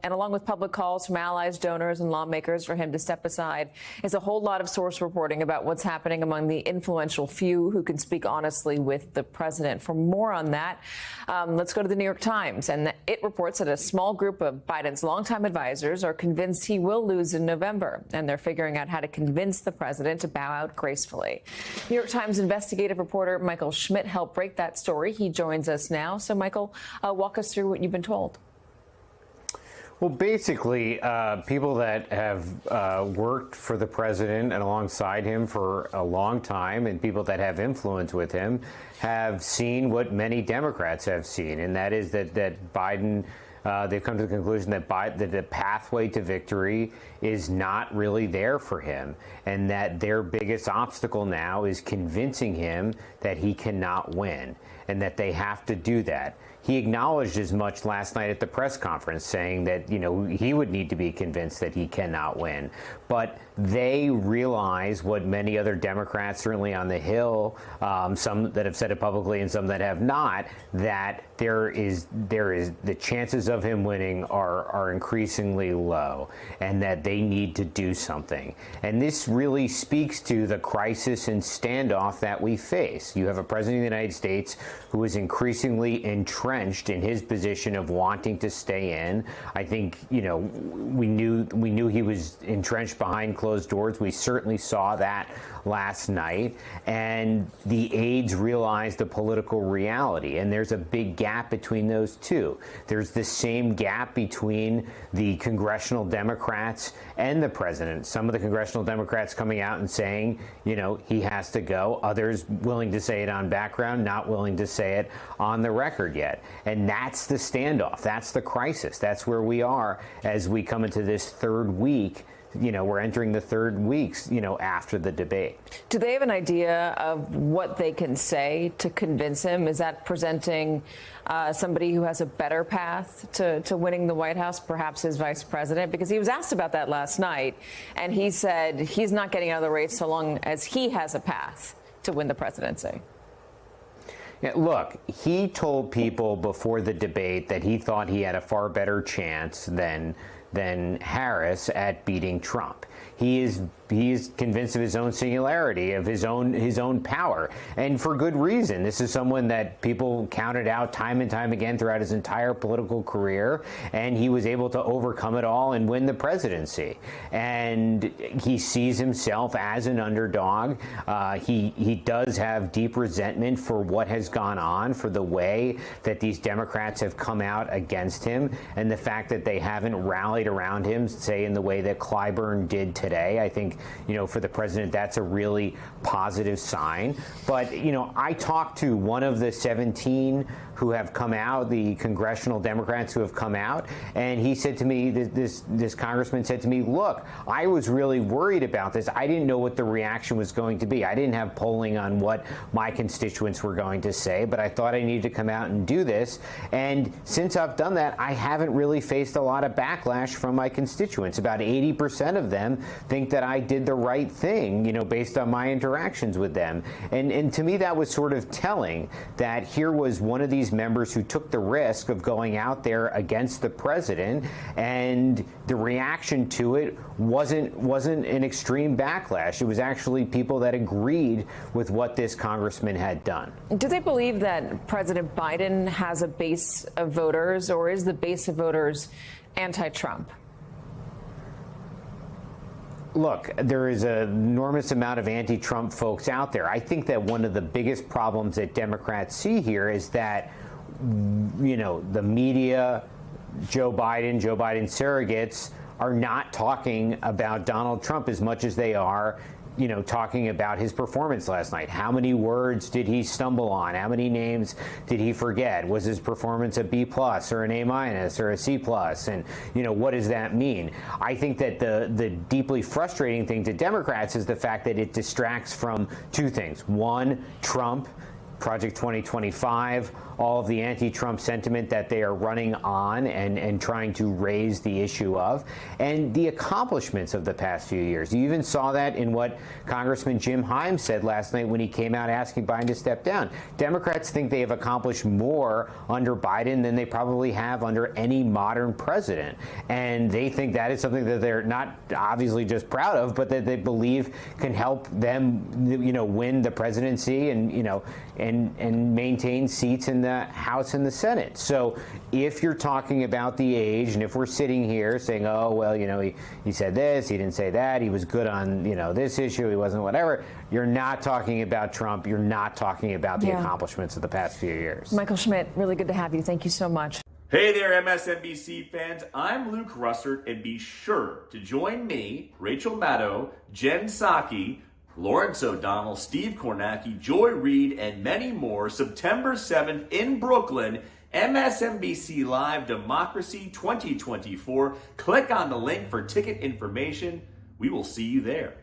And along with public calls from allies, donors, and lawmakers for him to step aside is a whole lot of source reporting about what's happening among the influential few who can speak honestly with the president. For more on that, let's go to the New York Times. And it reports that a small group of Biden's longtime advisors are convinced he will lose in November. And they're figuring out how to convince the president to bow out gracefully. New York Times investigative reporter Michael Schmidt helped break that story. He joins us now. So, Michael, walk us through what you've been told. Well, basically, people that have worked for the president and alongside him for a long time and people that have influence with him have seen what many Democrats have seen, and that is that Biden, they've come to the conclusion that the pathway to victory is not really there for him, and that their biggest obstacle now is convincing him that he cannot win and that they have to do that. He acknowledged as much last night at the press conference, saying that, you know, he would need to be convinced that he cannot win. But they realize what many other Democrats, certainly on the Hill, some that have said it publicly and some that have not, that there is the chances of him winning are increasingly low, and that they need to do something. And this really speaks to the crisis and standoff that we face. You have a president of the United States who is increasingly entrenched in his position of wanting to stay in. I think, you know, we knew he was entrenched behind closed doors. We certainly saw that last night, and the aides realized the political reality, and there's a big gap between those two. There's the same gap between the congressional Democrats and the president. Some of the congressional Democrats coming out and saying, you know, he has to go. Others willing to say it on background, not willing to say it on the record yet. And that's the standoff. That's the crisis. That's where we are as we come into this third week. You know, we're entering the third weeks, you know, after the debate. Do they have an idea of what they can say to convince him? Is that presenting somebody who has a better path to winning the White House, perhaps his vice president? Because he was asked about that last night, and he said he's not getting out of the race so long as he has a path to win the presidency. Yeah, look, he told people before the debate that he thought he had a far better chance than Harris at beating Trump. He is convinced of his own singularity, of his own power, and for good reason. This is someone that people counted out time and time again throughout his entire political career, and he was able to overcome it all and win the presidency. And he sees himself as an underdog. He does have deep resentment for what has gone on, for the way that these Democrats have come out against him, and the fact that they haven't rallied around him, say in the way that Clyburn did today. I think, you know, for the president, that's a really positive sign. But, you know, I talked to one of the 17 who have come out, the congressional Democrats who have come out, and he said to me, this congressman said to me, look, I was really worried about this. I didn't know what the reaction was going to be. I didn't have polling on what my constituents were going to say, but I thought I needed to come out and do this. And since I've done that, I haven't really faced a lot of backlash from my constituents. About 80% of them think that I did the right thing, you know, based on my interactions with them. And to me, that was sort of telling that here was one of these members who took the risk of going out there against the president, and the reaction to it wasn't an extreme backlash. It was actually people that agreed with what this congressman had done. Do they believe that President Biden has a base of voters, or is the base of voters anti-Trump? Look, there is an enormous amount of anti-Trump folks out there. I think that one of the biggest problems that Democrats see here is that, you know, the media, Joe Biden surrogates are not talking about Donald Trump as much as they are, you know, talking about his performance last night. How many words did he stumble on? How many names did he forget? Was his performance a B+ or an A- or a C+? And, you know, what does that mean? I think that the deeply frustrating thing to Democrats is the fact that it distracts from two things. One, Trump Project 2025, all of the anti-Trump sentiment that they are running on and trying to raise the issue of, and the accomplishments of the past few years. You even saw that in what Congressman Jim Himes said last night when he came out asking Biden to step down. Democrats think they have accomplished more under Biden than they probably have under any modern president. And they think that is something that they're not obviously just proud of, but that they believe can help them, win the presidency and maintain seats in the House and the Senate. So if you're talking about the age, and if we're sitting here saying, oh, well, he said this, he didn't say that, he was good on, this issue, he wasn't whatever, you're not talking about Trump, you're not talking about the accomplishments of the past few years. Michael Schmidt, really good to have you. Thank you so much. Hey there, MSNBC fans. I'm Luke Russert, and be sure to join me, Rachel Maddow, Jen Psaki, Lawrence O'Donnell, Steve Kornacki, Joy Reid, and many more September 7th in Brooklyn, MSNBC Live Democracy 2024. Click on the link for ticket information. We will see you there.